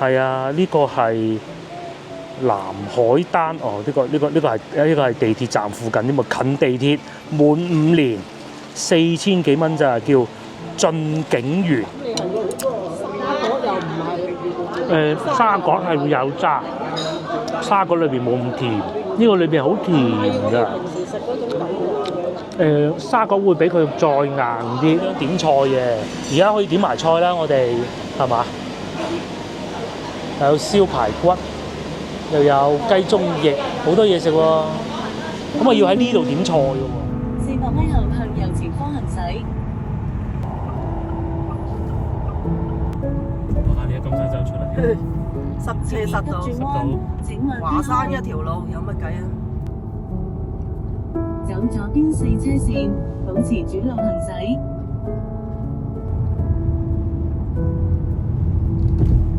係啊，呢個係南海丹哦，呢個係地鐵站附近添啊，近地鐵，滿5年，4000幾蚊咋，叫駿景園。沙葛係會有渣，沙葛裏邊冇咁甜，呢個裏邊好甜㗎。沙葛會比佢再硬啲。點菜嘅，而家可以點埋菜啦，我哋係嘛？有燒排骨，又有雞中翼，好多嘢食喎。咁啊要喺呢度點菜嘅喎。400米後向右前方行駛。我睇你喺金沙洲出嚟，塞車塞到，華山一條路有乜計啊？走左邊4車線，保持主路行駛。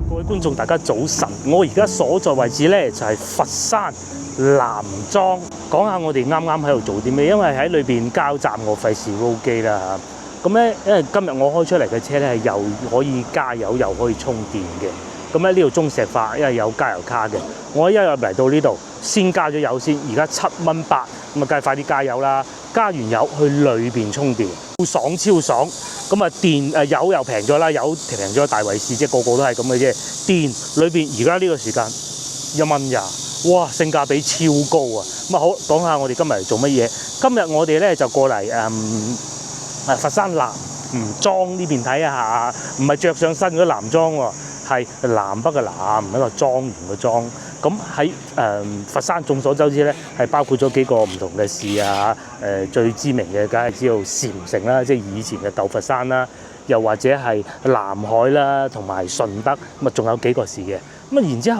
各位觀眾，大家早晨！我而家所在位置咧就係佛山南莊。講下我哋啱啱喺度做啲咩，因為喺裏邊交站我費事 roll 機啦嚇。咁咧，因為今日我開出嚟嘅車咧係又可以加油又可以充電嘅。咁咧呢度中石化，因為有加油卡嘅。我一入嚟到呢度，先加咗油先，而家7.8蚊，咁啊梗係快啲加油啦！加完油去裏邊充電，超爽！咁啊電油又平咗啦，油平咗大圍市，即係個個都係咁嘅啫。電裏邊而家呢個時間1蚊廿，哇性價比超高啊！咁啊好講下我哋今日嚟做乜嘢？今日我哋咧就過嚟佛山南莊呢邊睇一下，唔係着上身嗰啲男裝喎，係南北嘅南，一個莊園嘅莊。咁喺佛山眾所周知咧，係包括咗幾個唔同嘅市啊。最知名嘅梗係知道禪城啦，即係以前嘅舊佛山啦，又或者係南海啦，同埋順德，咁啊仲有幾個市嘅。咁啊然之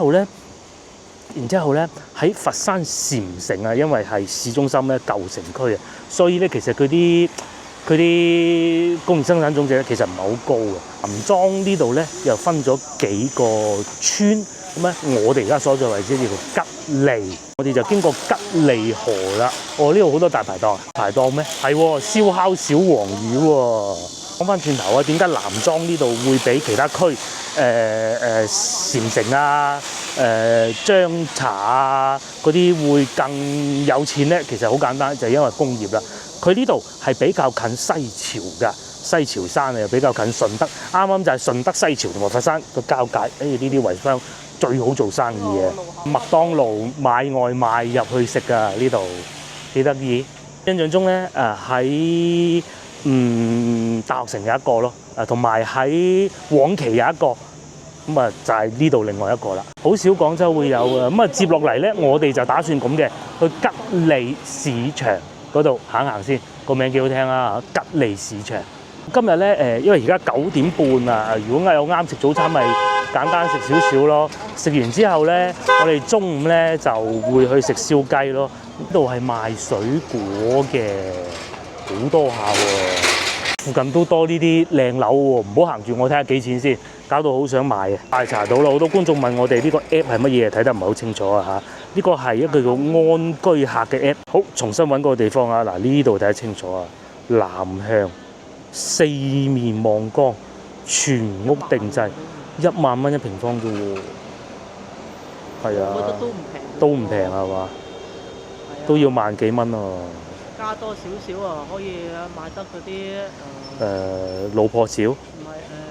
後咧喺佛山禪城啊，因為係市中心咧舊城區啊，所以咧其實佢啲工業生產總值咧其實唔係好高嘅。南莊呢度咧又分咗幾個村。咁咧，我哋而家所在位置叫做吉利，我哋就經過吉利河啦。哦，呢度好多大排檔咩？係喎，燒烤小黃魚喎。講翻轉頭啊，點解南莊呢度會比其他區禪城啊、張槎啊嗰啲會更有錢咧？其實好簡單，就係因為工業啦。佢呢度係比較近西樵㗎。西樵山啊，又比較近順德，啱啱就係順德西樵同埋佛山個交界。呢啲圍鄉最好做生意嘅，麥當勞買外賣入去食㗎，呢度幾得意。印象中咧，喺大學城有一個咯，同埋喺黃岐有一個，咁啊就係呢度另外一個啦。好少廣州會有嘅，咁啊接落嚟咧，我哋就打算咁嘅，去吉利市場嗰度行行先，個名幾好聽啊！吉利市場。今日咧因為而家9點半啊，如果有啱食早餐，咪簡單食少少咯。食完之後咧，我哋中午咧就會去食燒雞咯。呢度係賣水果嘅，好多下喎。附近都多呢啲靚樓喎，唔好行住，我睇下幾錢先。搞到好想買啊！大查到啦，好多觀眾問我哋呢個 app 係乜嘢，睇得唔係好清楚啊嚇。呢個係一個叫安居客嘅 app。好，重新揾個地方啊！嗱，呢度睇得清楚啊，南向。4面望江，全屋定製，1萬蚊1平方啫喎。係啊，我覺得都唔平係嘛？都要萬幾蚊啊！加多少少啊，可以買得嗰啲老婆少。唔係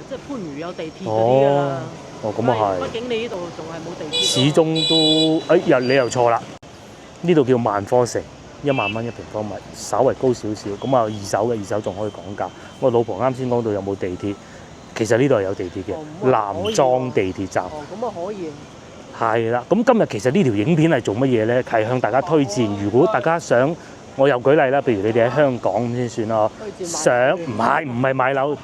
即係番禺有地鐵嗰啲㗎啦。哦，咁啊係。畢竟你呢度仲係冇地鐵。始終都你又錯啦！呢度叫萬科城。1萬蚊1平方米，稍為高少少。咁啊，二手仲可以講價。我老婆啱先講到有冇地鐵，其實呢度係有地鐵嘅，南莊地鐵站。哦，咁啊可以。係啦，咁今日其實呢條影片係做乜嘢咧？係向大家推薦。如果大家想，我又舉例啦，譬如你哋喺香港咁先算啦。想唔係買樓，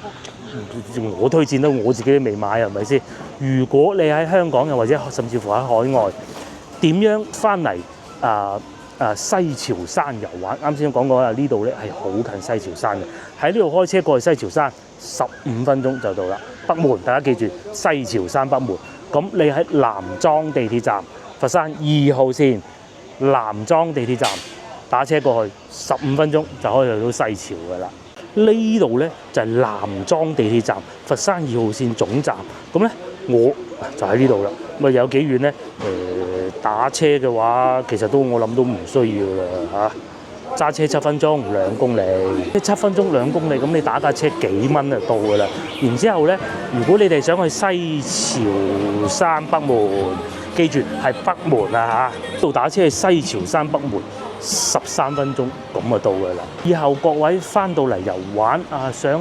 我推薦都我自己都未買，係咪先？如果你喺香港又或者甚至乎喺海外，點樣翻嚟西樵山遊玩？啱先講過啦，呢度咧係好近西樵山嘅，喺呢度開車過去西樵山15分鐘就到啦。北門，大家記住西樵山北門。咁你喺南莊地鐵站，佛山2號線南莊地鐵站打車過去15分鐘就可以去到西樵㗎啦。呢度咧就係南莊地鐵站，佛山2號線總站。咁咧就喺呢度啦。咁啊有幾遠咧？打車嘅話，其實我諗都唔需要啦嚇。揸車7分鐘2公里，7分鐘2公里，咁你打架車幾蚊就到㗎啦。然之後咧，如果你哋想去西樵山北門，記住係北門啊嚇，到打車去西樵山北門13分鐘咁就到㗎啦。以後各位翻到嚟遊玩想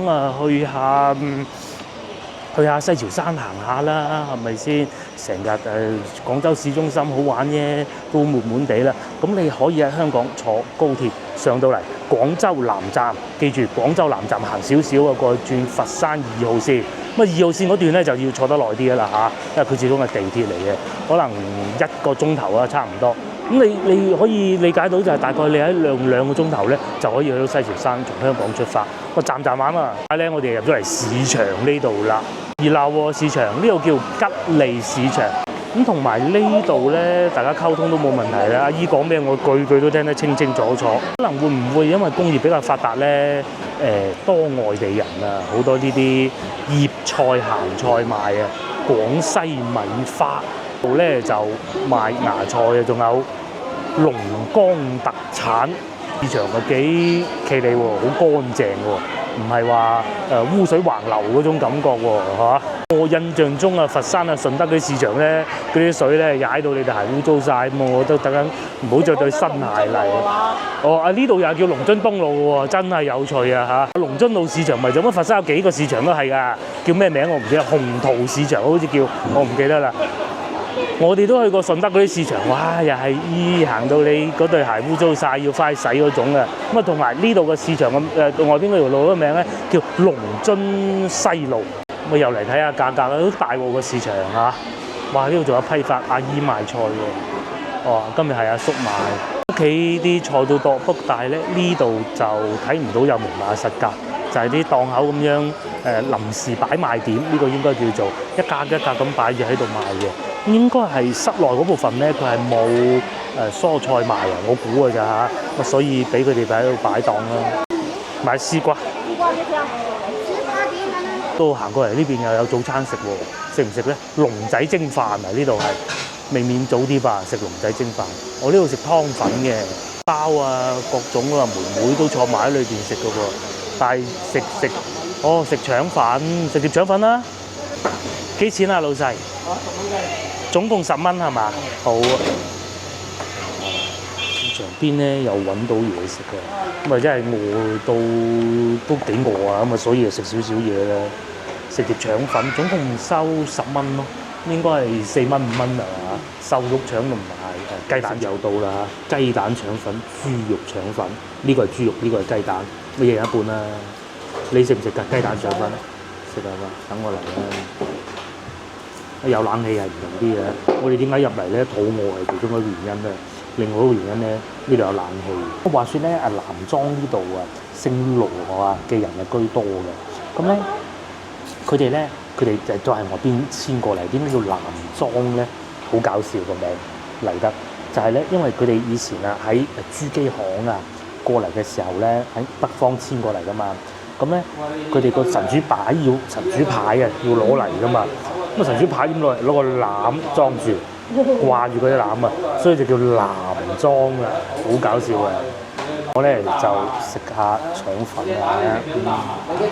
去下西樵山行下啦，係咪先？成日廣州市中心好玩啫，都悶悶地啦。咁你可以喺香港坐高鐵上到嚟廣州南站，記住廣州南站行少少啊，過去轉佛山2號線。咁2號線嗰段咧就要坐得耐啲啦嚇，因為佢始終係地鐵嚟嘅，可能1個鐘頭啊，差唔多。咁你可以理解到就係大概你喺兩個鐘頭咧就可以去到西樵山，從香港出發。個站玩啊！而家咧我哋入咗嚟市場呢度啦，熱鬧喎市場，呢度叫吉利市場。咁同埋呢度咧，大家溝通都冇問題啦。阿姨講咩，我句句都聽得清清楚楚。可能會唔會因為工業比較發達咧？多外地人啊，好多呢啲葉菜鹹菜賣啊，廣西米花度咧就賣芽菜啊，仲有龍江特產。市場係幾企理喎，好乾淨喎，唔係話污水橫流嗰種感覺喎，係嘛？我印象中佛山順德嗰啲市場咧，嗰啲水咧踩到你哋鞋污糟晒，咁我都等緊唔好着對新鞋嚟。呢度又叫龍津東路喎，真係有趣啊嚇！龍津路市場咪就咁，佛山有幾個市場都係㗎，叫咩名我唔記得，鴻圖市場好似叫，我唔記得啦。我哋都去過順德嗰啲市場，哇！又係行到你嗰對鞋污糟晒，要翻去洗嗰種啊。咁同埋呢度嘅市場外邊嗰條路嘅名咧叫龍津西路。咁又嚟睇下價格啦，都大鑊個市場嚇。哇！呢度仲有批發阿姨賣菜喎。今日係阿叔賣。屋企啲菜都多，不過但係咧呢度就睇唔到有明碼實價，就係啲檔口咁樣臨時擺賣點，呢個應該叫做一格一格咁擺住喺度賣嘅。應該係室內嗰部分咧，佢係冇蔬菜賣啊，我估㗎咋嚇，所以俾佢哋喺度擺檔啦。買絲瓜，都行過嚟呢邊又有早餐食喎，食唔食咧？龍仔蒸飯啊，呢度係未免早啲吧？食龍仔蒸飯，我呢度食湯粉嘅包啊，各種妹妹都坐埋喺裏邊食㗎喎。但係食腸粉，食碟腸粉啦。幾錢啊，老細？總共10蚊係嘛？好啊！市場邊咧又揾到嘢食嘅，咁啊真係餓到都幾餓啊！咁啊所以就食少少嘢啦，食碟腸粉，總共收10蚊咯，應該係4蚊5蚊啊嘛。瘦肉腸同埋雞蛋又到啦，雞蛋腸粉、豬肉腸粉，呢個係豬肉，呢個係雞蛋，乜嘢一半啦？你食唔食㗎雞蛋腸粉？食啊嘛，等我嚟啦。有冷氣係唔同啲嘅，我哋點解入嚟咧？肚餓係其中一個原因咧。另外一個原因咧，呢度有冷氣。話說咧，南莊呢度姓羅嘅人係居多嘅。咁咧，佢哋就係外邊遷過嚟。點解叫南莊咧？好搞笑個名嚟得，就係咧，因為佢哋以前喺珠璣巷過嚟嘅時候咧，喺北方遷過嚟噶嘛。咁咧，佢哋個神主牌要攞嚟噶嘛。咁神主牌點攞個籃裝住，掛住嗰啲籃啊，所以就叫南莊啊，好搞笑啊！我咧就食下腸粉啊，兩隻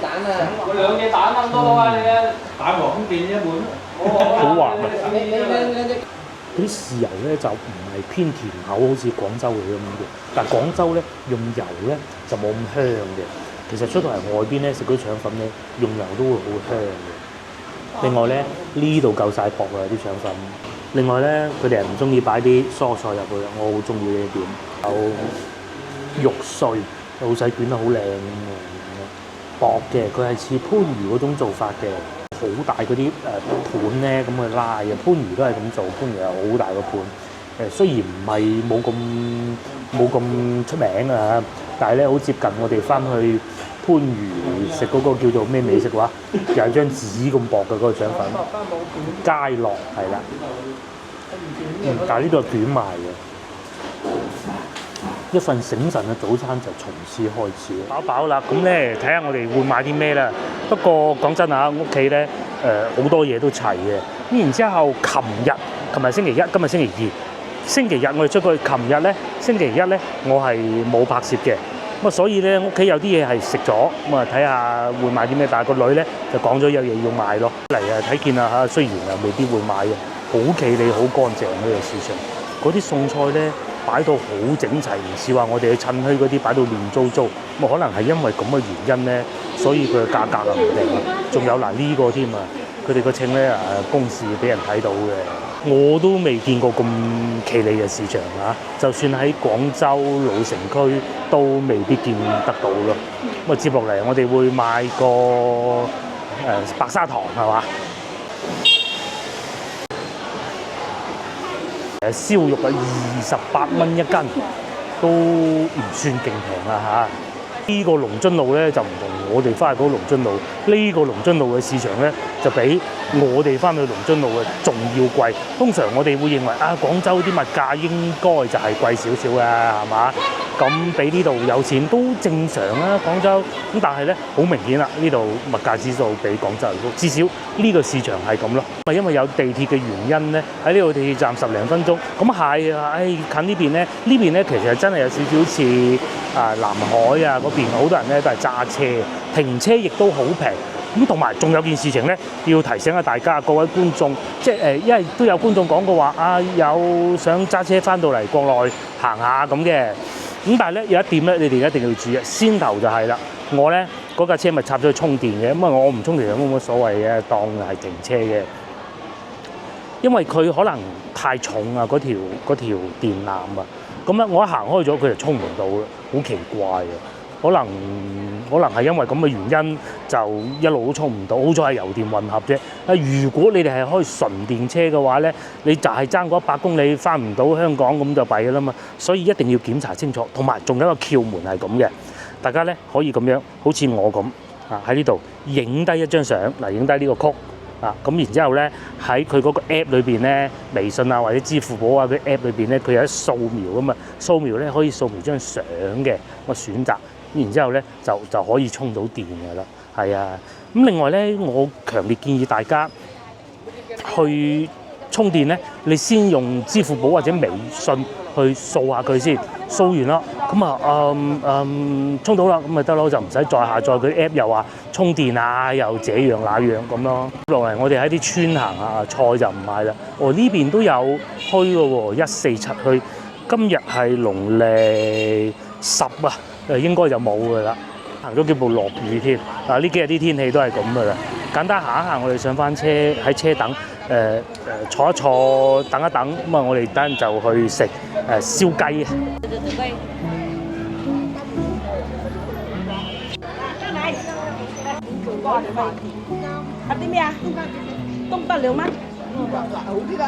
蛋啊，我2隻蛋咁多啊，你啊，蛋黃變一碗，好滑啊！嗰啲豉油咧就唔係偏甜口，好似廣州嘅咁嘅，但係廣州咧用油咧就冇咁香嘅。其實出到嚟外邊咧食嗰啲腸粉咧，用油都會好香嘅。另外咧，呢度夠晒薄啊啲腸粉。另外咧，佢哋係唔中意擺啲蔬菜入去，我好中意呢一點。有肉碎，老細捲得好靚咁薄嘅，佢係似番禺嗰種做法嘅，好大嗰啲盤咧咁去拉嘅。番禺都係咁做，番禺係好大個盤。雖然唔係冇咁出名啊，但係咧好接近我哋翻去番禺食嗰個叫做咩美食話，又係張紙咁薄嘅嗰個腸粉，佳樂係啦。但係呢度係捲賣嘅。一份醒神嘅早餐就從此開始。飽啦，咁咧睇下我哋會買啲咩啦。不過講真嚇，屋企咧好多嘢都齊嘅。咁然之後，琴日星期一，今日星期二。星期日我哋出去，琴日咧星期一咧我係冇拍攝嘅，咁啊所以咧屋企有啲嘢係食咗，咁啊睇下會買啲咩，但係個女咧就講咗有嘢要買咯。嚟啊睇見啊嚇，雖然啊未必會買嘅，好企理好乾淨呢個市場，嗰啲餸菜咧擺到好整齊，唔似話我哋去趁墟嗰啲擺到亂糟糟，咁可能係因為咁嘅原因咧，所以佢嘅價格啊唔定。仲有嗱呢個添啊，佢哋個稱咧公示俾人睇到嘅。我都未見過咁企理嘅市場啊！就算喺廣州老城區都未必見得到咯。咁啊接落嚟，我哋會買個白砂糖係嘛？燒肉啊28蚊一斤，都唔算勁平啊嚇！呢個龍津路咧就唔同我哋翻去嗰個龍津路，呢個龍津路嘅市場咧就比我哋翻去龍津路嘅仲要貴。通常我哋會認為啊，廣州啲物價應該就係貴少少嘅，係嘛？咁比呢度有錢都正常啦，廣州。咁但係咧好明顯啦，呢度物價指數比廣州高，至少呢個市場係咁咯。因為有地鐵嘅原因咧，喺呢度地鐵站10零分鐘。咁係啊，近呢邊咧，呢邊咧其實真係有少少似南海啊嗰邊，好多人咧都係揸車，停車亦都好平。咁同埋仲有件事情咧，要提醒下大家各位觀眾，即係因為都有觀眾講過話啊，有想揸車翻到嚟國內行下咁嘅。咁但係咧有一點咧，你哋一定要注意，先頭就係啦，我咧嗰架車咪插咗去充電嘅，咁啊我唔充電冇乜所謂嘅，當係停車嘅。因為佢可能太重啊，嗰條電纜啊，咁咧我一行開咗佢就充唔到啦，好奇怪啊！可能係因為咁嘅原因，就一路都充唔到。好彩係油電混合啫。如果你哋係開純電車嘅話咧，你就係爭嗰100公里翻唔到香港咁就弊㗎啦嘛。所以一定要檢查清楚，同埋仲有一個竅門係咁嘅。大家咧可以咁樣，好似我咁啊喺呢度影低一張相，嗱影低呢個曲啊，咁然之後咧喺佢嗰個 app 裏邊咧，微信啊或者支付寶啊嗰啲 app 裏邊咧，佢有一掃描㗎嘛，掃描咧可以掃描張相嘅，我選擇。然之後咧就可以充到電㗎啦，係啊。咁另外咧，我強烈建議大家去充電咧，你先用支付寶或者微信去掃下佢先，掃完啦，咁啊充到啦，咁咪得咯，就唔使再下載佢 app 又話充電啊，又這樣那樣咁咯。落嚟我哋喺啲村行下，菜就唔買啦。呢邊都有墟嘅喎，147墟，今日係農曆10啊。應該就冇㗎啦，行咗幾步落雨添。呢幾日啲天氣都係咁㗎啦。簡單行一行，我哋上翻車喺車等，坐一坐等一等。咁啊，我哋等陣就去食燒雞。食啲咩啊？東北2蚊。好啲㗎。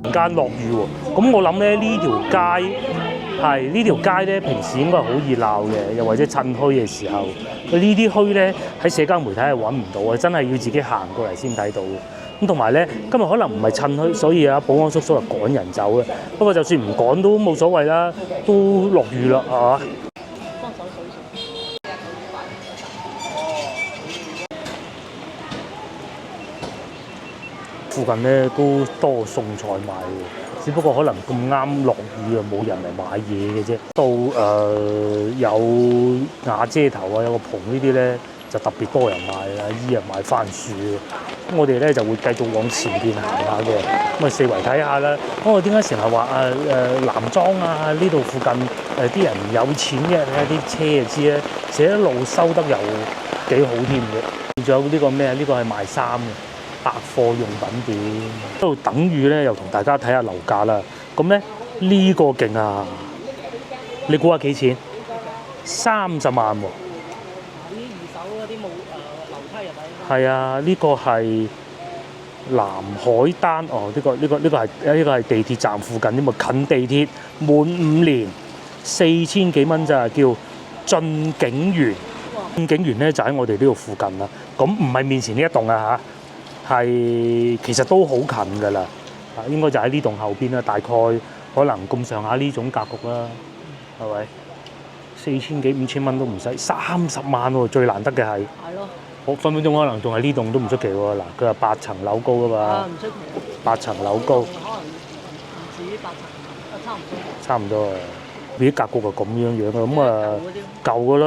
突然間落雨喎，咁我諗咧呢條街咧平時應該係好熱鬧嘅，又或者趁墟嘅時候，佢呢啲墟咧喺社交媒體係揾唔到嘅，真係要自己行過嚟先睇到嘅。咁同埋咧，今日可能唔係趁墟，所以保安叔叔就趕人走嘅。不過就算唔趕都冇所謂啦，都落雨啦，係嘛？附近咧都多餸菜賣嘅，只不過可能咁啱落雨啊，冇人嚟買嘢嘅啫。到有瓦遮頭啊，有個棚呢啲咧就特別多人買啦，依日買番薯。咁我哋咧就會繼續往前邊行下嘅，咁啊四圍睇下啦。我點解成日話南莊啊呢度附近啲人有錢嘅，睇下啲車就知啦，成一路收得又幾好添嘅。仲有呢個咩啊？呢個係賣衫嘅百貨用品店。喺度等雨咧，又同大家睇下樓價啦。咁咧呢個勁啊！你估下幾錢？30萬喎。啲二手嗰啲冇樓梯係咪？係啊，呢個係南海丹哦，呢個係地鐵站附近添嘛，近地鐵滿5年4000幾蚊咋，叫駿景園。駿景園咧就喺我哋呢度附近啦。咁唔係面前呢一棟啊嚇，係其實都好近㗎啦。應該就喺呢棟後邊啦，大概可能咁上下呢種格局啦，係咪？4000幾5000蚊都唔使，30萬喎，最難得嘅係。係咯。我分分鐘可能仲係呢棟都唔出奇喎。嗱，佢話8層樓高㗎嘛。啊，唔出奇。8層樓高。可能唔止8層，差唔多。差唔多啊！啲格局就咁樣樣啊，咁啊舊㗎啦，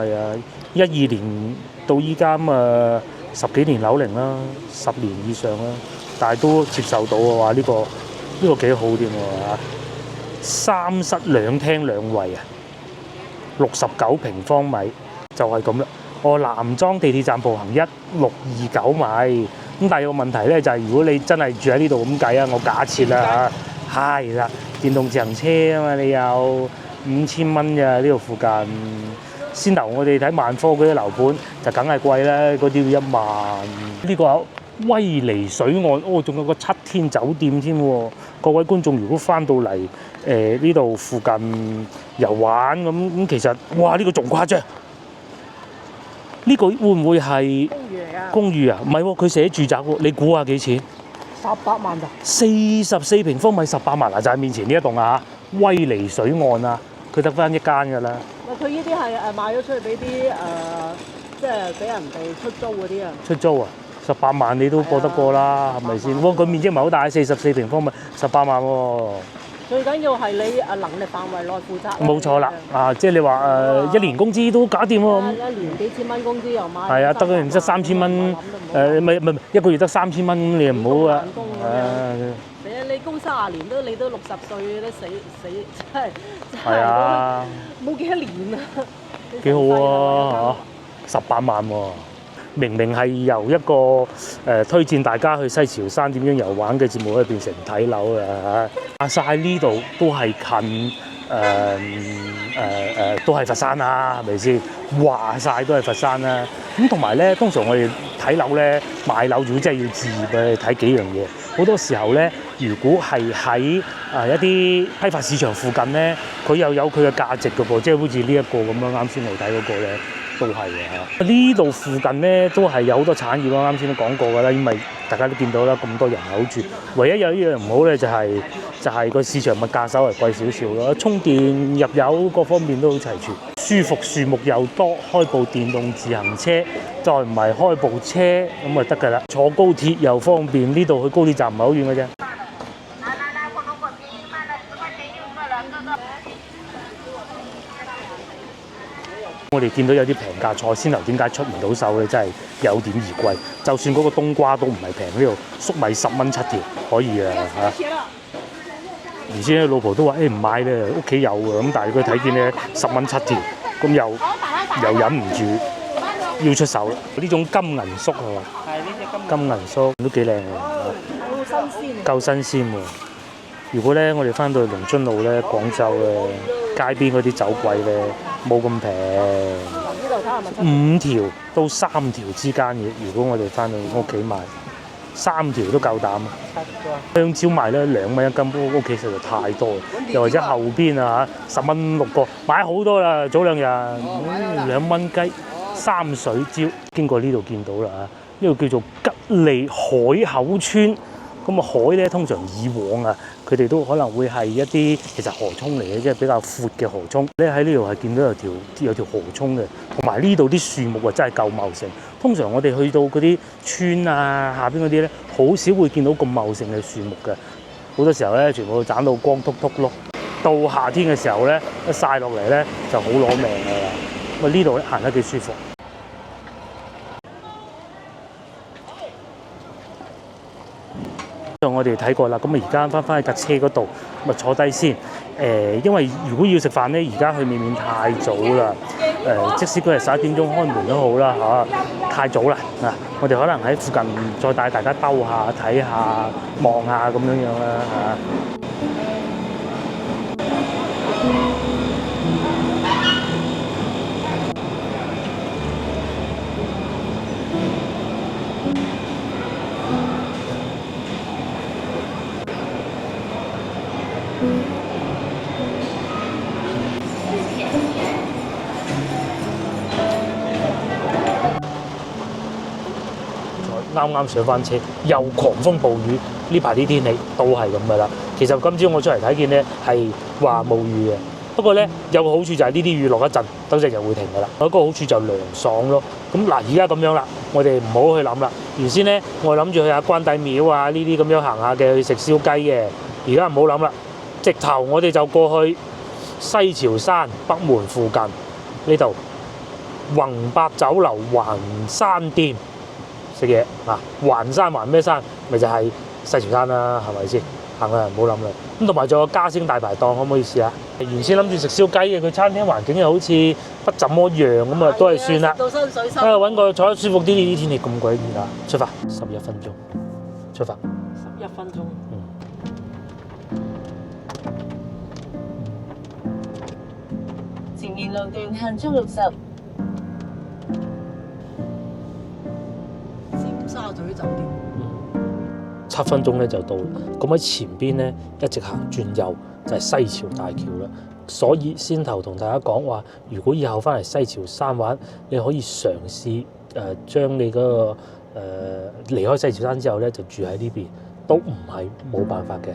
係啊，12年到依家咁啊10幾年樓齡啦，10年以上啦，但係都接受到嘅話，呢個幾好添喎嚇，3室2廳2衛啊，69平方米就係咁啦。南莊地鐵站步行1629米，咁但係有個問題咧，就係如果你真係住喺呢度咁計啊，我假設啦嚇，係啦。電動自行車啊嘛，你有5000蚊咋呢度附近？先頭我哋睇萬科嗰啲樓盤就梗係貴啦，嗰啲要1萬。呢個威尼水岸仲有個7天酒店添喎。各位觀眾如果翻到嚟呢度附近遊玩咁，其實哇呢個仲誇張。呢個會唔會係公寓嚟㗎？公寓啊？唔係喎，佢寫住宅喎。你估下幾錢18萬咋？44平方米18萬啊！就係面前呢一棟啊，威尼水岸啊，佢得翻一間㗎啦。佢呢啲係賣咗出去俾啲即係俾人哋出租嗰啲啊。出租啊，18萬你都過得過啦，係咪先？哇！佢面積唔係好大，44平方米18萬喎。最緊要係你能力範圍內負責。冇錯啦，即係你話1年工資都搞掂喎。1年幾千蚊工資又買。係啊，得嗰陣得3000蚊，唔一個月得3000蚊，你又唔好啊。你供30年你都60歲都死真係。係啊。冇幾多年啊。幾好喎，18萬喎。明明係由一個推薦大家去西樵山點樣遊玩嘅節目，可以變成睇樓啊！話晒呢度都係近都係佛山啦，係咪先？話晒都係佛山啦。咁同埋咧，通常我哋睇樓咧、買樓，如果真係要置業嘅，睇幾樣嘢。好多時候咧，如果係喺一啲批發市場附近咧，佢又有佢嘅價值嘅噃，即係好似呢一個咁樣，啱先嚟睇嗰個咧。都係嘅嚇，呢度附近咧都係有好多產業咯，啱先都講過㗎啦，因為大家都見到啦，咁多人口住，唯一有一樣唔好咧就係個市場物價稍為貴少少咯，充電入油各方面都好齊全，舒服樹木又多，開部電動自行車，再唔係開部車咁就得㗎啦，坐高鐵又方便，呢度去高鐵站唔係好遠嘅啫。我哋見到有啲平價菜鮮樓，點解出唔到手咧？真係有點而貴。就算嗰個冬瓜都唔係平，呢度粟米10蚊7條可以啊嚇。而且老婆都話：唔買咧，屋企有㗎。咁但係佢睇見咧10蚊7條，咁又忍唔住要出手啦。呢種金銀粟係嘛？係呢隻金銀粟都幾靚喎。好新鮮。夠新鮮喎。如果咧我哋翻到去龍津路咧、廣州咧，街邊嗰啲酒櫃咧冇咁平，5條到3條之間嘅。如果我哋翻到屋企買，3條都夠膽。香蕉賣咧2蚊一斤，屋企實在太多。又或者後邊啊10蚊6個，買好多啦。早2日2蚊雞3水蕉，經過呢度見到啦啊！呢度叫做吉利海口村。咁啊海咧，通常以往啊，佢哋都可能會係一啲其實河涌嚟嘅，即係比較闊嘅河涌。你喺呢度係見到有條河涌嘅，同埋呢度啲樹木啊真係夠茂盛。通常我哋去到嗰啲村啊下邊嗰啲咧，好少會見到咁茂盛嘅樹木嘅。好多時候咧，全部都斬到光禿禿咯。到夏天嘅時候咧，一曬落嚟咧就好攞命㗎啦。咁啊呢度咧行得幾舒服。我哋睇過啦，咁啊而家翻去架車嗰度，咪坐低先。因為如果要食飯咧，而家去未免太早啦。即使佢係11點鐘開門都好啦，嚇，太早啦。我哋可能喺附近再帶大家兜下、睇下、望下咁樣樣啦，嚇。啱啱上翻車，又狂風暴雨，呢排啲天氣都係咁噶啦。其實今朝我出嚟睇見咧係話冇雨嘅，不過咧有個好處就係呢啲雨落一陣，等陣就會停噶啦。有一個好處就涼爽咯。咁嗱，而家咁樣啦，我哋唔好去諗啦。原先咧我諗住去下關帝廟啊呢啲咁樣行下嘅，去食燒雞嘅。而家唔好諗啦，直頭我哋就過去西樵山北門附近呢度宏百酒樓環山店食嘢啊！環山環咩山？咪就係西樵山啦，係咪先？行啦，唔好諗啦。咁同埋仲有嘉星大排檔，可唔可以試下？原先諗住食燒雞嘅，佢餐廳環境又好似不怎麼樣咁啊，都係算啦。到身水身。揾個坐得舒服啲，呢啲天氣咁鬼熱啊！出發11分鐘，出發。11分鐘。前面路段限速60。尖沙咀酒店。 7分鐘咧就到啦，咁喺前邊咧一直行轉右就係西樵大橋啦。所以先頭同大家講話，如果以後翻嚟西樵山玩，你可以嘗試將你嗰個離開西樵山之後咧就住喺呢邊，都唔係冇辦法嘅。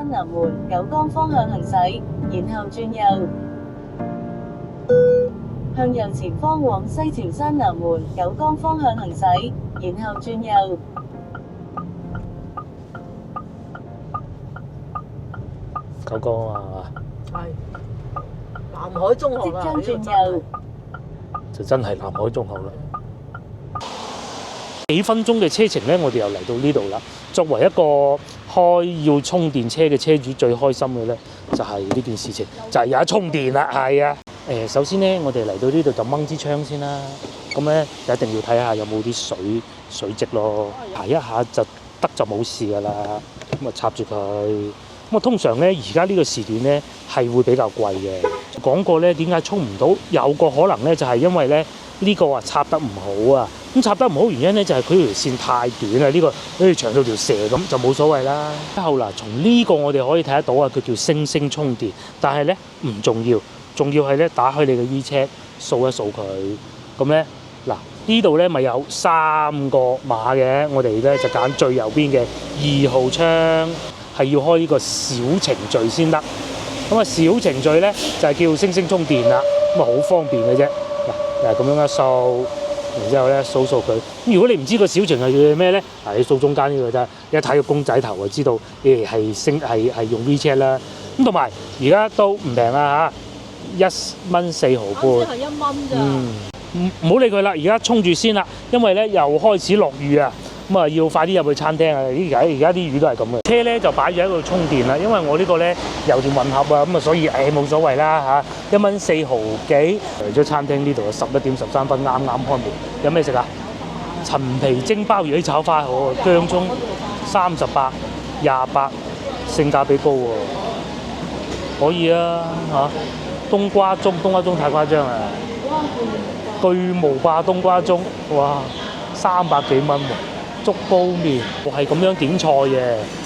南門九江方向行駛，然後轉右，向右前方往西樵山南門九江方向行駛，然後轉右。九江啊，係南海中學啦，即將轉右，就真係南海中學啦。幾分鐘嘅車程咧，我哋又嚟到呢度啦。作為一個開要充電車嘅車主，最開心嘅咧就係呢件事情，就係有得充電啦。係啊，首先咧，我哋嚟到呢度就掹支槍先啦。咁咧就一定要睇下有冇啲水跡咯，排一下就得就冇事噶啦。咁啊插住佢。咁啊通常咧而家呢個時段咧係會比較貴嘅。講過咧點解充唔到？有個可能咧就係因為咧呢個插得唔好啊。咁插得唔好原因咧就係佢條線太短啦，呢個好似長到條蛇咁就冇所謂啦。之後嗱，從呢個我哋可以睇得到啊，佢叫星星充電，但係咧唔重要，重要係咧打開你嘅 WeChat 掃一掃佢，咁咧嗱呢度咧咪有3個碼嘅，我哋咧就揀最右邊嘅2號窗，係要開呢個小程序先得。咁啊小程序咧就係叫星星充電啦，咁啊好方便嘅啫。嗱又係咁樣一掃。然之後咧掃佢。咁如果你唔知個小程序係咩咧，你掃中間呢個啫，一睇個公仔頭就知道，係用 WeChat 啦。咁同埋而家都唔平啦嚇，1蚊4毫半。係1蚊咋。唔好理佢啦，而家衝住先啦，因為咧又開始落雨啊。咁啊要快啲入去餐廳啊！而家啲雨都係咁嘅。車咧就擺住喺度充電啦，因為我呢個咧油電混合啊，咁啊所以冇所謂啦嚇。1蚊4毫幾。嚟咗餐廳呢度11點13分啱啱開門，有咩食啊？陳皮蒸鮑魚炒花河，薑葱38、28，性價比高喎。可以啊嚇。冬瓜盅太誇張啦！巨無霸冬瓜盅，哇，300幾蚊喎！粥煲麵，我係咁樣點菜嘅。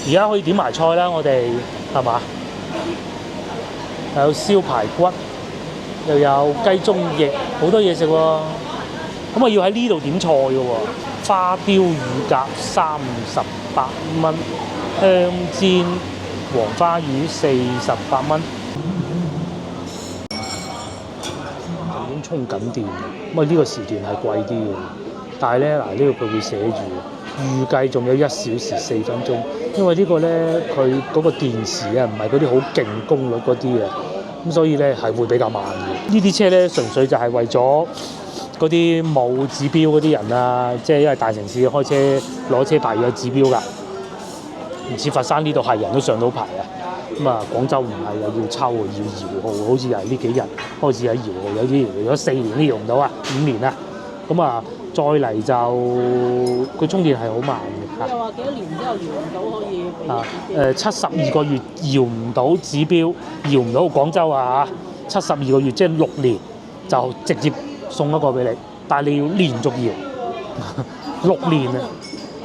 而家可以點埋菜啦，我哋係嘛？有燒排骨，又有雞中翼，好多嘢食喎。咁啊要喺呢度點菜嘅喎。花雕乳鴿38蚊，香煎黃花魚48蚊。已經充緊電，咁啊呢個時段係貴啲嘅，但係咧嗱呢個佢會寫住預計仲有1小時4分鐘，因為呢個咧佢嗰個電池啊唔係嗰啲好勁功率嗰啲啊，咁所以咧係會比較慢嘅。呢啲車咧純粹就係為咗嗰啲冇指標嗰啲人啊，即係因為大城市開車攞車牌要有指標㗎，唔似佛山呢度係人都上到牌啊。咁啊，廣州唔係啊，要抽啊，要搖號，好似係呢幾日開始喺搖號，有啲搖咗4年都搖唔到啊，5年啊。咁啊，再嚟就佢充電係好慢嘅。又話幾多年之後搖唔到可以俾指標？ 72個月搖唔到指標，搖唔到廣州啊嚇。72個月，即係6年，就直接送一個俾你，但係你要連續搖6年啊！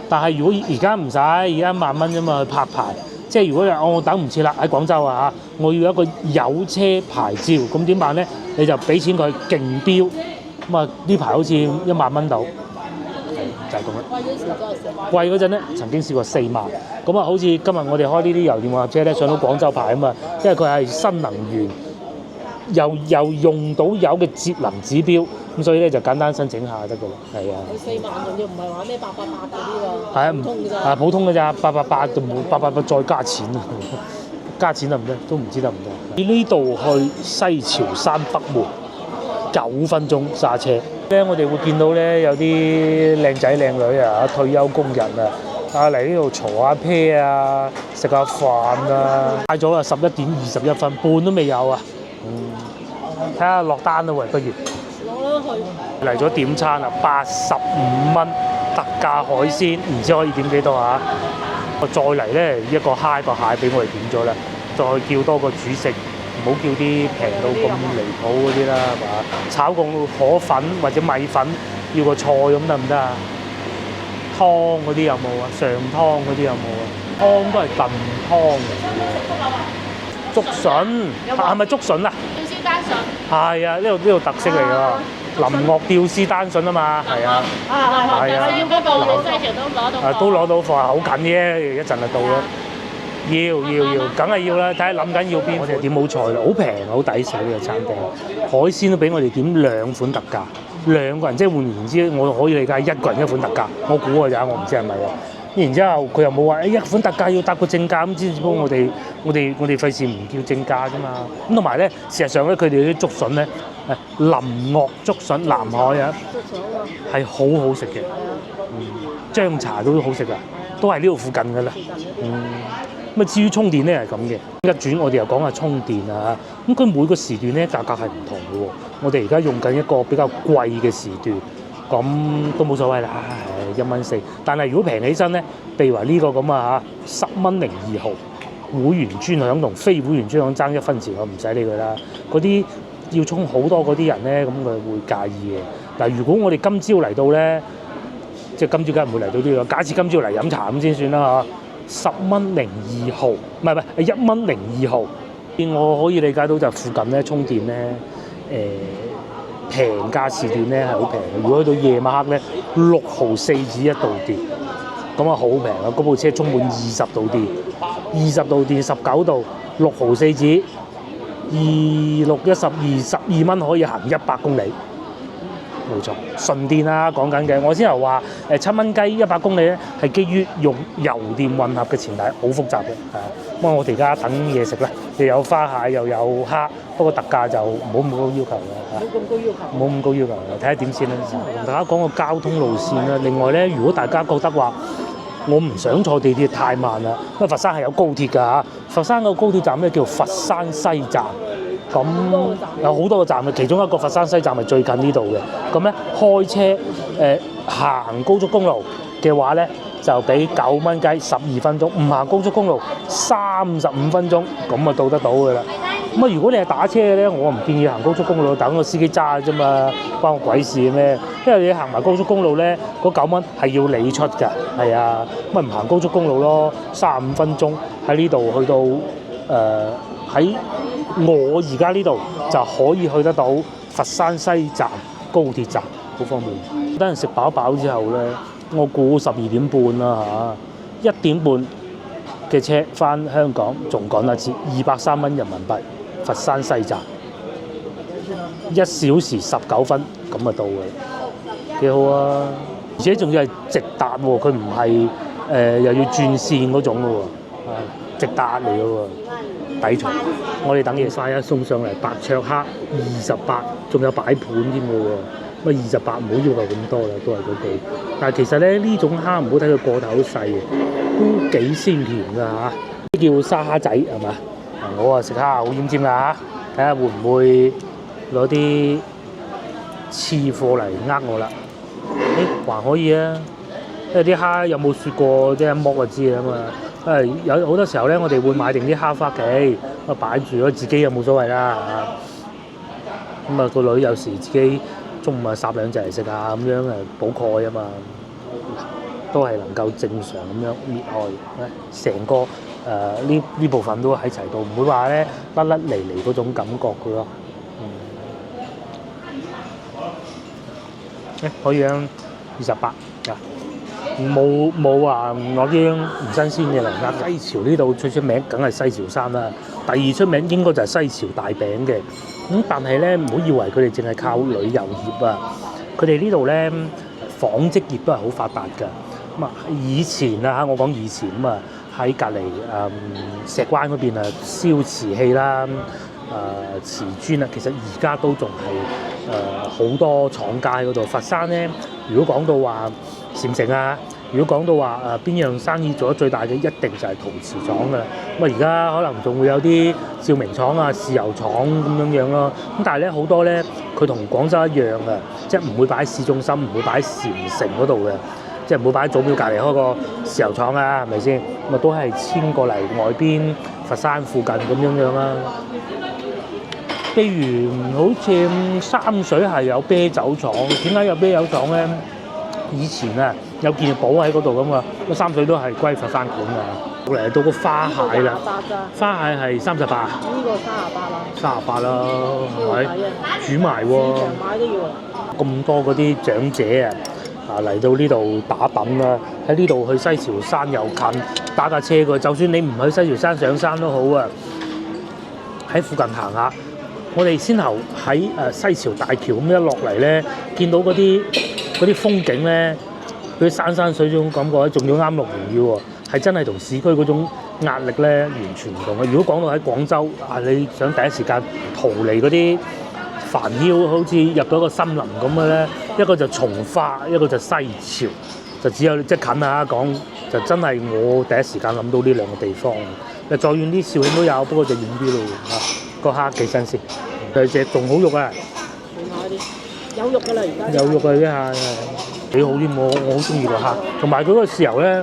但係如果而家唔使，而家1萬蚊啫嘛，去拍牌。即係如果我等唔切啦，喺廣州啊嚇，我要一個有車牌照，咁點辦咧？你就俾錢佢競標，咁啊呢排好似1萬蚊到，就係咁啦。貴嗰陣咧，曾經試過4萬，咁啊好似今日我哋開呢啲油電混合車咧，上到廣州牌啊嘛，因為佢係新能源，又用到油嘅節能指標，咁所以咧就簡單申請下得㗎啦。係啊。佢4萬仲要唔係話咩888嗰啲喎？係啊，普通㗎咋？啊普通㗎咋，888就冇888再加錢啊！加錢得唔得？都唔知得唔得。呢度去西樵山北門9分鐘揸車咧，我哋會見到咧有啲靚仔靚女啊，退休工人啊嚟呢度坐下啤啊，食下飯啊，嗌咗啊11點21分，半都未有啊！睇下落單啦喂，不如攞啦去。嚟咗點餐啊，85蚊特價海鮮，唔知可以點幾多啊？我再嚟咧一個蝦個蟹俾我哋點咗啦，再叫多個主食，唔好叫啲平到咁離譜嗰啲啦，係嘛？炒個河粉或者米粉，要個菜咁得唔得啊？湯嗰啲有冇啊？上湯嗰啲有冇啊？湯都係燉湯嚟嘅。竹筍係咪竹筍啊？吊絲單筍係啊，呢度特色嚟㗎。林樂吊絲單筍啊嘛，係啊，係啊，要嗰個老西條都攞到。都攞到貨，好緊啫，一陣就到啦。要，梗係要啦！睇下諗緊要邊。我哋點好菜啦，好平好抵食呢個餐廳。海鮮都俾我哋點2款特價，2個人即係換言之，我可以理解1個人1款特價。我估㗎咋，我唔知係咪啊。然之後佢又冇話1款特價要搭個正價咁，只不過我哋費事唔叫正價啫嘛。咁同埋咧，事實上咧，佢哋啲竹筍咧，林樂竹筍南海啊，係好好食嘅。薑茶都好食噶，都係呢度附近㗎啦。咁啊，至於充電咧係咁嘅，一轉我哋又講下充電啊。咁佢每個時段咧價格係唔同嘅喎。我哋而家用緊一個比較貴嘅時段，咁都冇所謂啦，1蚊4。但係如果平起身咧，譬如話呢個咁啊嚇，10蚊02毫，會員專享同非會員專享爭1分錢，我唔使理佢啦。嗰啲要充好多嗰啲人咧，咁佢會介意嘅。嗱，如果我哋今朝嚟到咧，即係今朝梗係唔會嚟到呢個。假設今朝嚟飲茶咁先算啦嚇，10蚊02毫，唔係1蚊02毫。我可以理解到就附近咧充電咧，平價時段咧係好平嘅。如果去到夜晚黑咧，6毫4子1度電，咁啊好平啊！嗰部車充滿20度電，20度電19度，6毫4子，26、12蚊可以行100公里。冇錯，純電啦講緊嘅。我先頭話7蚊雞100公里咧，係基於用油電混合嘅前提，好複雜嘅。咁我哋而家等嘢食啦，又有花蟹又有蝦，不過特價就唔好咁高要求啦。冇咁高要求。唔好咁高要求，睇下點先啦。同大家講個交通路線啦。另外咧，如果大家覺得話我唔想坐地鐵太慢啦，因為佛山係有高鐵㗎嚇。佛山個高鐵站咧叫佛山西站。咁有好多個站嘅，其中一個佛山西站係最近呢度嘅。咁咧開車行高速公路嘅話咧，就俾9蚊雞12分鐘；唔行高速公路35分鐘，咁啊到得到㗎啦。咁啊，如果你係打車嘅咧，我唔建議行高速公路，等個司機揸啫嘛，關我鬼事咩？因為你行埋高速公路咧，嗰9蚊係要你出㗎，係啊，咁咪唔行高速公路咯，35分鐘喺呢度去到喺。我而家呢度就可以去得到佛山西站高鐵站，好方便。等人食飽飽之後咧，我估12點半啦嚇，1點半嘅車翻香港仲趕得切，230蚊人民幣，佛山西站1小時19分咁就到㗎啦，幾好啊！而且仲要係直達喎，佢唔係又要轉線嗰種㗎喎，直達嚟㗎喎。抵嘈，我哋等嘢晒啊！送上嚟白灼蝦28，仲有擺盤添嘅喎。咁28唔好要求咁多啦，都係嗰句。但係其實咧呢種蝦唔好睇佢個頭好細嘅，都幾鮮甜㗎嚇。叫沙蝦仔係嘛？我啊食蝦好奄尖㗎嚇，睇下會唔會攞啲次貨嚟我啦？還可以啊，因為啲蝦有冇雪過即係一剝就知啊嘛。有好多時候咧，我哋會買定啲蝦翻屋企，擺住咗自己又冇所謂啦嚇。咁啊個女有時自己中午啊烚兩隻嚟食啊，咁樣誒補鈣啊嘛，都係能夠正常咁樣搣開，成個呢部分都喺齊度，唔會話咧甩甩離離嗰種感覺嘅咯。可以啊，28啊，冇話攞啲唔新鮮嘅嚟啦。西樵呢度最出名梗係西樵山啦，第二出名應該就係西樵大餅嘅。但係咧唔好以為佢哋淨係靠旅遊業啊，佢哋呢度咧紡織業都係好發達㗎。咁啊以前啊，我講以前咁啊喺隔離石灣嗰邊啊燒瓷器啦。瓷磚啊，其實而家都仲係好多廠街嗰度。佛山咧，如果講到話禪城啊，如果講到話邊樣生意做得最大嘅，一定就係陶瓷廠㗎。咁而家可能仲會有啲照明廠啊、豉油廠咁樣咯。咁但係咧好多咧，佢同廣州一樣嘅，即係唔會擺喺市中心，唔會擺喺禪城嗰度嘅，即係唔會擺喺祖廟隔離開個豉油廠啊，係咪先？咁都係遷過嚟外邊佛山附近咁樣啦。譬如好似三水係有啤酒廠，點解有啤酒廠咧？以前啊有件寶喺嗰度咁啊，個三水都係歸佛山管㗎。嚟到個花蟹啦，花蟹係38。呢個38啦，係咪？煮埋喎。買都要。咁多嗰啲長者啊嚟到呢度打躉啦，喺呢度去西樵山又近，打架車過，就算你唔去西樵山上山都好啊，喺附近行下。我哋先後喺西樵大橋咁一落嚟咧，見到嗰啲風景咧，嗰啲山山水種感覺咧，仲要啱落梅雨喎，係真係同市區嗰種壓力咧完全唔同嘅。如果講到喺廣州你想第一時間逃離嗰啲煩囂，好似入到一個森林咁嘅咧，一個就從化，一個就西樵，就只有即係近下講，就真係我第一時間諗到呢兩個地方。再遠啲肇慶都有，不過就遠啲咯嚇。個蝦幾新鮮，佢隻仲好肉啊！有肉㗎啦，而家有肉啊啲蝦，幾好添喎！我好中意個蝦，同埋佢個豉油咧，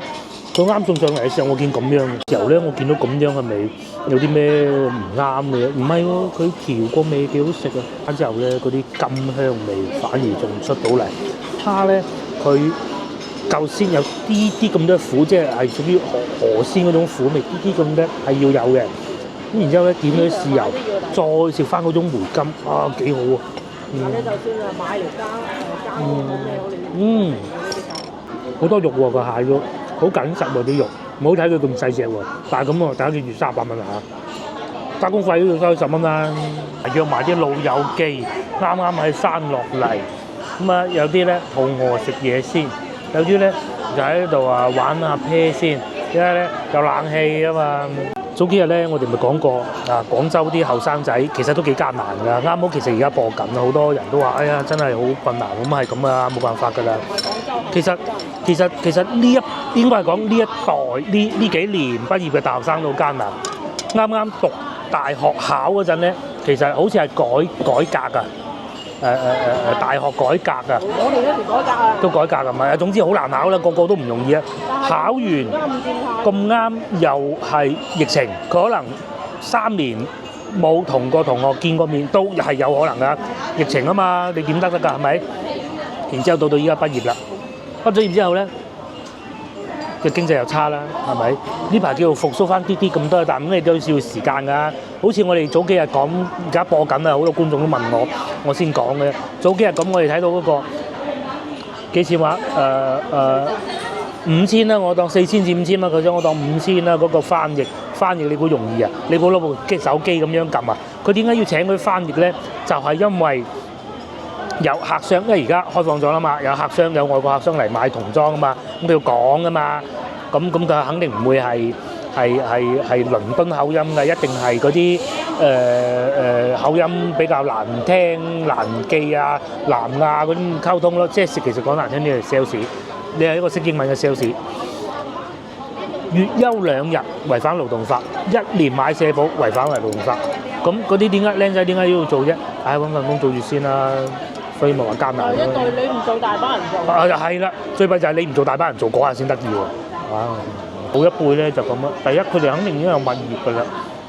佢啱送上嚟嘅時候，我見咁樣豉油咧，我見到咁樣係咪有啲咩唔啱嘅？唔係喎，佢調個味幾好食啊！之後咧，嗰啲甘香味反而仲出到嚟。蝦咧，佢夠鮮，有啲咁多苦，即係屬於河鮮嗰種苦味，啲咁多係要有嘅。咁然之後咧，點咗啲豉油，再食翻嗰種梅甘，幾好啊！或者就算買嚟加咩，好多肉喎個蟹肉，好緊實喎啲肉，唔好睇佢咁細隻喎。但係咁喎，大家記住38蚊嚇，加工費都要收10蚊啦。約埋啲老友記，啱啱喺山落嚟，咁啊有啲咧肚餓食嘢先，有啲咧就喺度玩下啤先，因為咧有冷氣啊嘛。早幾日咧，我哋咪講過廣州啲後生仔其實都幾艱難㗎。啱好其實而家播緊，好多人都話：哎呀，真係好困難，咁係咁啊，冇辦法㗎啦。其實呢應該係講呢一代呢幾年畢業嘅大學生都好艱難。啱啱讀大學考嗰陣咧，其實好似係改革㗎。大學改革㗎，我哋嗰時改革啊，都改革㗎嘛。總之好難考啦，個個都唔容易啊。考完咁啱又係疫情，佢可能3年冇同個同學見過面，都係有可能㗎。疫情啊嘛，你點得㗎係咪？然之後到依家畢業啦，畢咗業之後咧，嘅經濟又差啦，係咪？呢排叫做復甦翻啲咁多，但咁你都要時間㗎。好似我哋早幾日講，而家播緊啊，好多觀眾都問我先講嘅。早幾日咁，我哋睇到嗰個幾錢話5000啦，我當4000至5000啦，佢想我當5000啦。嗰個翻譯你估容易啊？你估攞部手機咁樣撳啊？佢點解要請佢翻譯咧？就係因為有客商，因為而家開放咗啦嘛，有客商有外國客商嚟買童裝啊嘛，咁佢要講啊嘛，咁佢肯定唔會係倫敦口音嘅，一定係嗰啲口音比較難聽難記啊，南亞嗰啲溝通咯，即係其實講難聽啲係 sales， 你係一個識英文嘅 sales。月休2日違反勞動法，1年買社保違反勞動法，咁嗰啲點解僆仔點解要做啫？唉，揾份工做住先啦。所以咪話艱難咯。一對你唔做，大班人做。係啦，最弊就係你唔做，大班人做嗰下先得意喎。老一輩咧就咁啦。第一，佢哋肯定已經有物業㗎啦。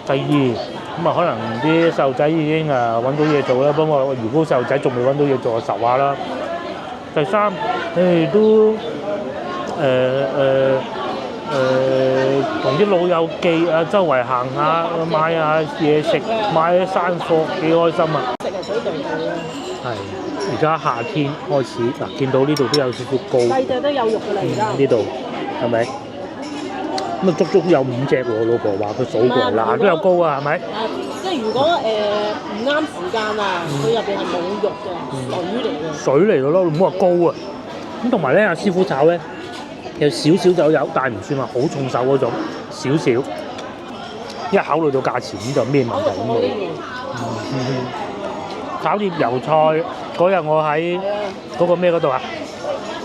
第二，咁啊，可能啲細路仔已經揾到嘢做啦。不過如果細路仔仲未揾到嘢做，就實話啦。第三，你哋都同啲老友記啊，周圍行下，買下嘢食，買啲山貨，幾開心啊！食係水地地啊！係，而家夏天開始嗱，見到呢度都有少少高，細隻都有肉㗎啦，而家呢度係咪？咁啊，足足有5隻喎，老婆話佢數過嚟嗱，都有高啊，係咪？即係如果唔啱時間啊，佢入邊係冇肉嘅，水嚟嘅。水嚟嘅咯，唔好話高啊！咁同埋咧，阿師傅炒咧有少少就有，但係唔算話好重手嗰種，少少。一考慮到價錢咁就咩問題都冇。炒碟油菜嗰日我喺嗰個咩嗰度啊？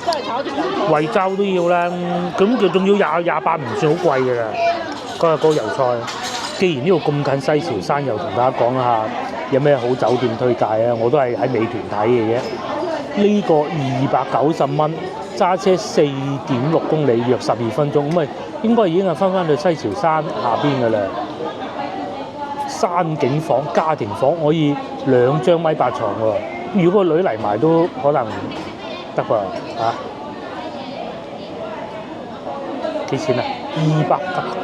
真係炒啲油菜。惠州都要啦，咁佢仲要28，唔算好貴㗎啦。嗰日嗰個油菜，既然呢度咁近西樵山，又同大家講下有咩好酒店推介啊！我都係喺美團睇嘅啫。呢個290蚊，揸車4.6公里，約12分鐘，咁咪應該已經係翻去西樵山下邊㗎啦。山景房、家庭房可以2張米8床喎。如果個女嚟埋都可能得喎嚇。幾錢啊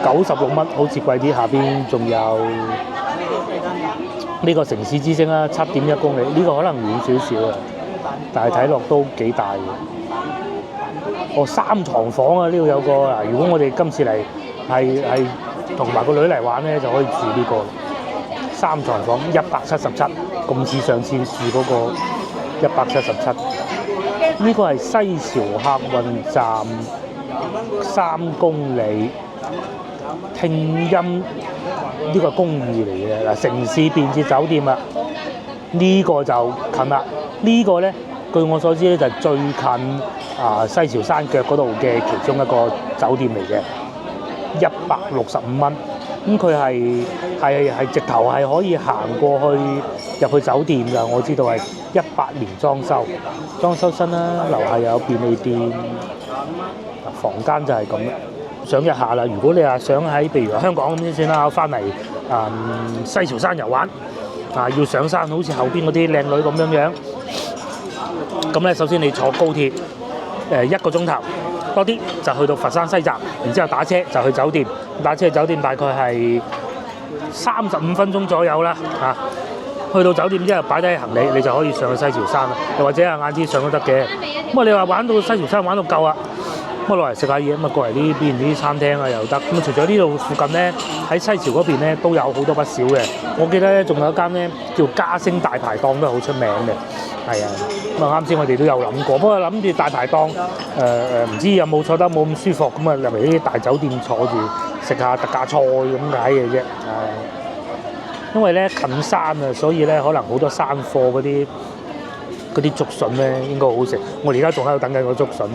？296蚊，好似貴啲。下邊仲有呢個城市之星啦，7.1公里，呢個可能遠少少啊，但係睇落都幾大嘅。哦，3床房啊，呢度有個嗱，如果我哋今次嚟係同埋個女嚟玩咧，就可以住呢個3床房177，咁似上次住嗰個177。呢個係西樵客運站3公里，聽音呢個公寓嚟嘅嗱，城市便捷酒店啊，呢個就近啦。呢個咧，據我所知咧，就係最近西樵山腳嗰度嘅其中一個酒店嚟嘅，165蚊。咁佢係直頭係可以行過去入去酒店㗎。我知道係18年裝修新啦，樓下又有便利店，房間就係咁啦。想一下啦，如果你話想喺譬如香港咁先算啦，翻嚟西樵山遊玩要上山，好似後邊嗰啲靚女咁樣。咁咧，首先你坐高鐵1個鐘頭多啲就去到佛山西站，然之後打車就去酒店。打車去酒店大概係35分鐘左右啦去到酒店之後擺低行李，你就可以上去西樵山啦。又或者晏啲上都得嘅。咁啊，你話玩到西樵山玩到夠啊，咁啊落嚟食下嘢，咁啊過嚟呢邊啲餐廳啊又得。咁除咗呢度附近咧，喺西樵嗰邊咧都有好多不少嘅。我記得咧仲有一間咧叫嘉星大排檔都係好出名嘅，係啊。咁啊啱先我哋都有諗過，不過諗住大排檔唔知有冇坐得冇咁舒服，咁啊入嚟呢啲大酒店坐住食下特價菜咁解嘅啫。因為咧近山啊，所以咧可能好多山貨嗰啲竹筍咧應該好食。我哋而家仲喺度等緊個竹筍。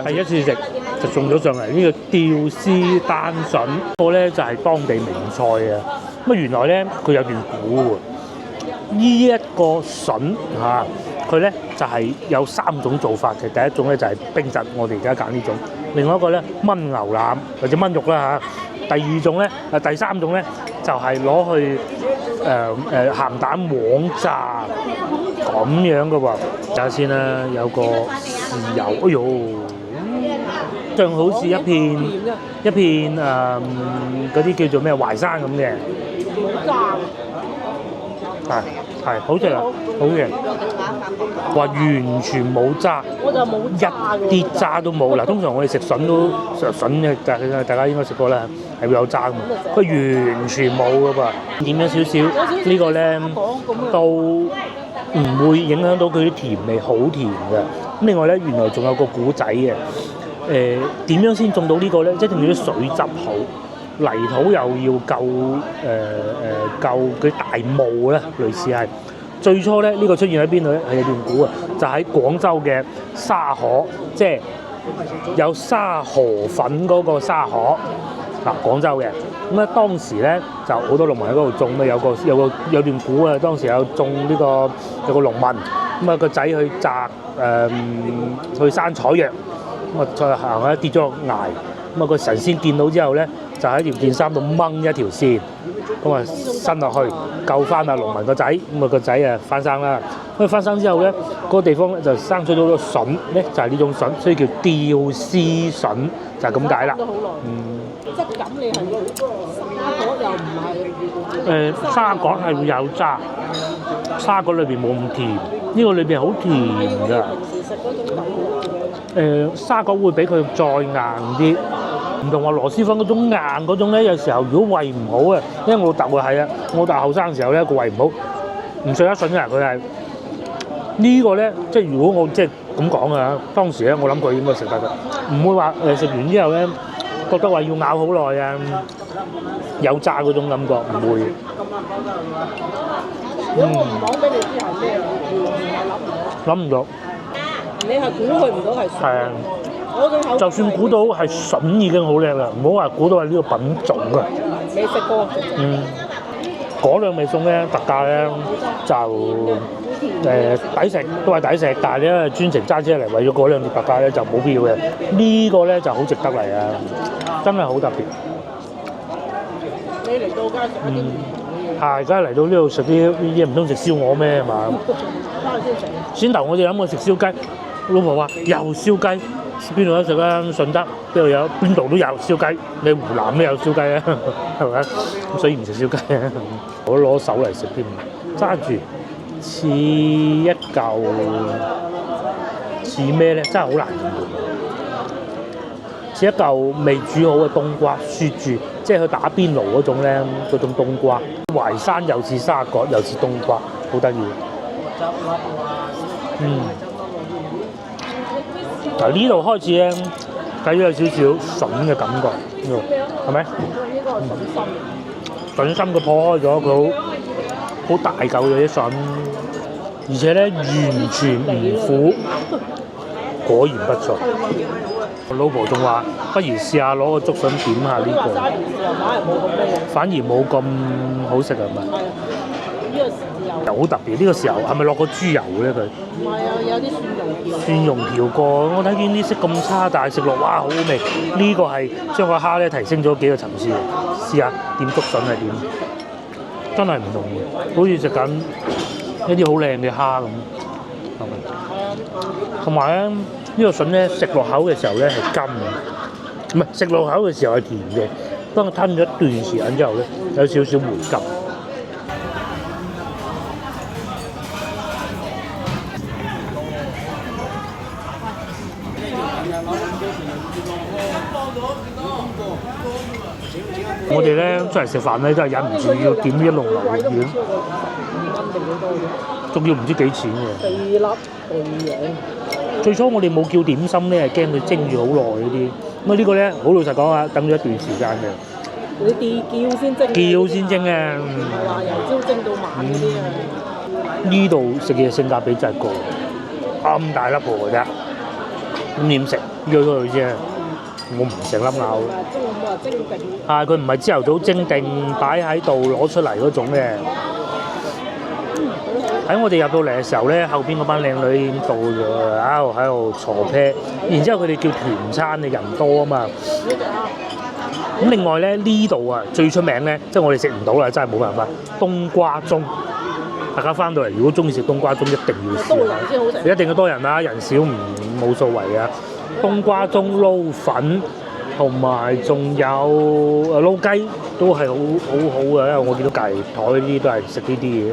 第一次食就中咗上嚟呢個吊絲丹筍，個咧就係當地名菜啊！咁原來咧佢有段古喎，呢一個筍佢咧就係有3種做法嘅。第一種咧就係冰鎮，我哋而家揀呢種；另外一個咧燜牛腩或者燜肉啦第二種咧第3種咧就係攞去鹹蛋黃炸咁樣嘅喎。睇下先啦，有個豉油，哎呦，像好似一片嗰啲叫做咩淮山咁嘅，係好食啊，好嘅，話完全冇渣，一啲渣都冇。嗱，通常我哋食筍都筍嘅，大家應該食過啦，係會有渣嘅嘛。佢完全冇嘅噃，點咗少少呢個咧都唔會影響到佢啲甜味，好甜嘅。咁另外咧，原來仲有個古仔嘅，點樣先種到呢個咧？一定要啲水質好，泥土又要夠嗰啲大霧咧，類似係。最初咧，呢個出現喺邊度咧？係有段古啊，就喺廣州嘅沙河，即係有沙河粉嗰個沙河廣州嘅。咁咧當時咧就好多農民喺嗰度種咧，有段古啊，當時有種呢個有個農民，咁啊個仔去摘去山採藥，咁啊再行咧跌咗落崖，咁啊個神仙見到之後咧，就喺條件衫度掹一條線，咁啊伸落去救翻阿農民個仔，咁啊個仔啊翻生啦。咁啊翻生之後咧，嗰個地方咧就生出咗個筍咧，就係呢種筍，所以叫吊絲筍，就係咁解啦。質感你係沙果又唔係沙果係會有渣，沙果裏邊冇咁甜，呢個裏邊好甜㗎。平時食嗰種感覺。沙果會比佢再硬啲，唔同話螺絲粉嗰種硬嗰種咧，有時候如果胃唔好啊，因為我老豆係啊，我老豆後生嘅時候咧個胃唔好，唔食得筍嘅佢係呢個咧，即係如果我即係咁講啊，當時咧我諗佢應該食得嘅，唔會話食完之後咧覺得話要咬好耐啊，有渣嗰種感覺唔會。如果我唔講俾你知係咩，諗唔到。你係估佢唔到係筍。係啊。嗰種口。就算估到係筍已經好靚啦，唔好話估到係呢個品種啊。未食過。嗰兩味餸咧特價咧就抵食，都係抵食，但係咧專程揸車嚟為咗嗰兩碟特價咧就冇必要嘅。呢個咧就好值得嚟啊，真係好特別。你嚟到街食一啲係，梗係嚟到呢度食啲嘢，唔通食燒鵝咩係嘛？翻去先食。先頭我哋諗過食燒雞，老婆話又燒雞，邊度有得食啊？順德邊度有？邊度都有燒雞，你湖南都有燒雞啊，係咪？咁所以唔食燒雞啊，我都攞手嚟食添，揸住似一嚿似咩咧？真係好難形容。似一嚿未煮好嘅冬瓜，雪住，即係去打邊爐嗰種咧，嗰種冬瓜。淮山又似沙葛，又似冬瓜，好得意。嗱呢度開始咧，睇到有少少筍嘅感覺，呢度係咪？筍心佢破開咗，佢好大嚿嘅啲筍，而且咧完全唔苦，果然不錯。我老婆仲話：不如試下攞個竹筍點下呢個，反而冇咁好食係咪？係啊，呢個豉油。又好特別，呢個豉油係咪落個豬油咧佢？唔係啊，有啲蒜蓉調。蒜蓉調過，我睇見啲色咁差，但係食落哇好好味。呢個係將個蝦咧提升咗幾個層次。試下點竹筍係點？真係唔同嘅，好似食緊一啲好靚嘅蝦咁，係咪？同埋咧。呢個筍咧食落口嘅時候咧係甘嘅，唔係食落口嘅時候係甜嘅。當佢吞咗一段時間之後咧，有少少回甘。我哋咧出嚟食飯咧，真係忍唔住要點一籠牛肉丸，仲要唔知幾錢喎。4粒巨樣。最初我哋冇叫點心咧，係驚佢蒸住好耐嗰啲。咁啊呢個咧，好老實講啊，等咗一段時間嘅。你叫先蒸。叫先蒸啊！唔係話由朝蒸到晚嗰啲啊。呢度食嘢性價比真係高，咁大粒喎㗎啫。咁點食？約咗佢啫，我唔成粒咬。蒸定。啊！佢唔係朝頭早蒸定擺喺度攞出嚟嗰種嘅。喺我哋入到嚟嘅時候咧，後邊嗰班靚女已經到咗，喺度坐 pair，然之後佢哋叫團餐嘅，人多啊嘛。咁另外咧呢度啊最出名咧，即係我哋食唔到啦，真係冇辦法。冬瓜盅，大家翻到嚟如果中意食冬瓜盅，一定要試。多人先好食。一定要多人啦，人少唔冇所謂啊。冬瓜盅撈粉，同埋仲有撈雞都係好好嘅，因為我見到隔離台呢啲都係食呢啲嘢。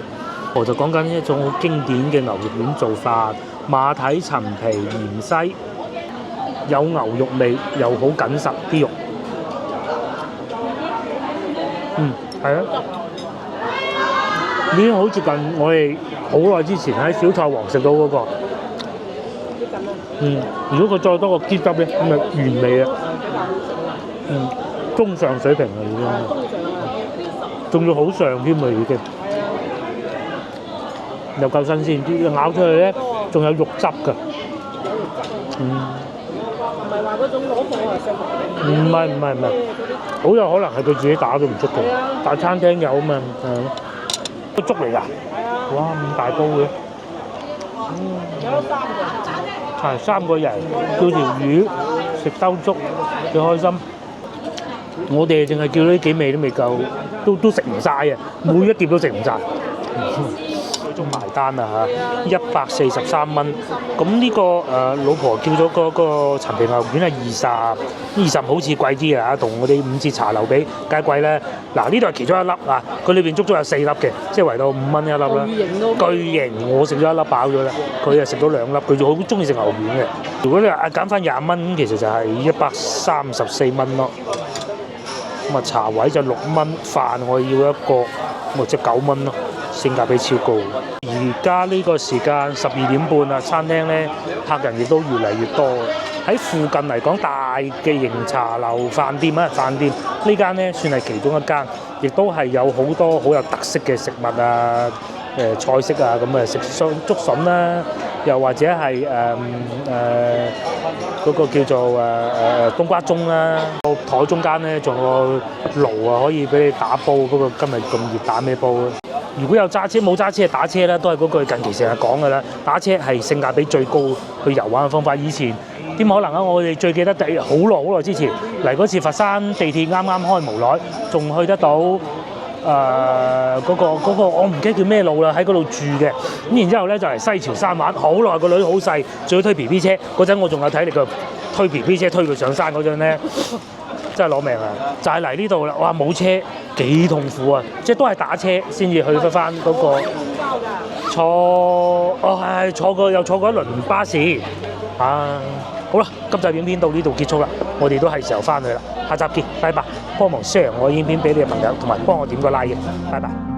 我就講緊一種好經典嘅牛肉丸做法，馬蹄、陳皮、芫茜，有牛肉味，又好緊實啲肉。係啊，已經好接近我哋好耐之前喺小菜王食到嗰個。如果佢再多個雞汁咧，咁咪完美啊！中上水平啊已經，仲要好上添啊已經。又夠新鮮啲，咬出去咧仲有肉汁㗎。唔係話嗰種攞貨嚟食。唔係，好有可能係佢自己打都唔出奇。大餐廳有啊嘛，個粥嚟㗎。哇，咁大煲嘅。有3個。係3個人叫條魚食兜粥，幾開心。我哋淨係叫呢幾味都未夠，都食唔晒啊！每一碟都食唔晒。最終埋單啦嚇，143蚊。咁呢個老婆叫咗個陳皮牛丸係20好似貴啲啊，同我哋5折茶樓比，梗係貴咧。嗱呢度係其中一粒啊，佢裏邊足足有4粒嘅，即係圍到5蚊一粒啦。巨型，我食咗一粒飽咗啦，佢係食咗2粒，佢就好中意食牛丸嘅。如果你話減翻20蚊，其實就係134蚊咯。咁啊茶位就6蚊，飯我要一個，咁即係9蚊咯。性價比超高。而家呢個時間12點半啦，餐廳咧客人亦都越嚟越多。喺附近嚟講，大嘅型茶樓飯店呢間咧算係其中一間，亦都係有好多好有特色嘅食物啊、菜式啊，咁啊食竹筍啦，又或者係嗰個叫做冬瓜盅啦。個台中間咧仲有個爐啊，可以俾你打煲。不過今日咁熱，打咩煲啊？如果有揸車冇揸車打車啦，都係嗰句近期成日講嘅啦。打車係性價比最高去遊玩嘅方法。以前點可能啊？我哋最記得好耐之前嚟嗰次佛山地鐵啱啱開無耐，仲去得到嗰個我唔記得叫咩路啦，喺嗰度住嘅。咁然之後咧就嚟西樵山玩，好耐個女好細，仲要推 BB 車。嗰陣我仲有體力嘅，推 BB 車推佢上山嗰陣咧。真係攞命啊！就係嚟呢度啦，哇冇車幾痛苦啊！即係都係打車先至去得翻嗰個又坐過一輪巴士啊！好啦，今集影片到呢度結束啦，我哋都係時候翻去啦，下集見，拜拜！幫忙 share 我影片俾你嘅朋友，同埋幫我點個 like 嘅，拜拜。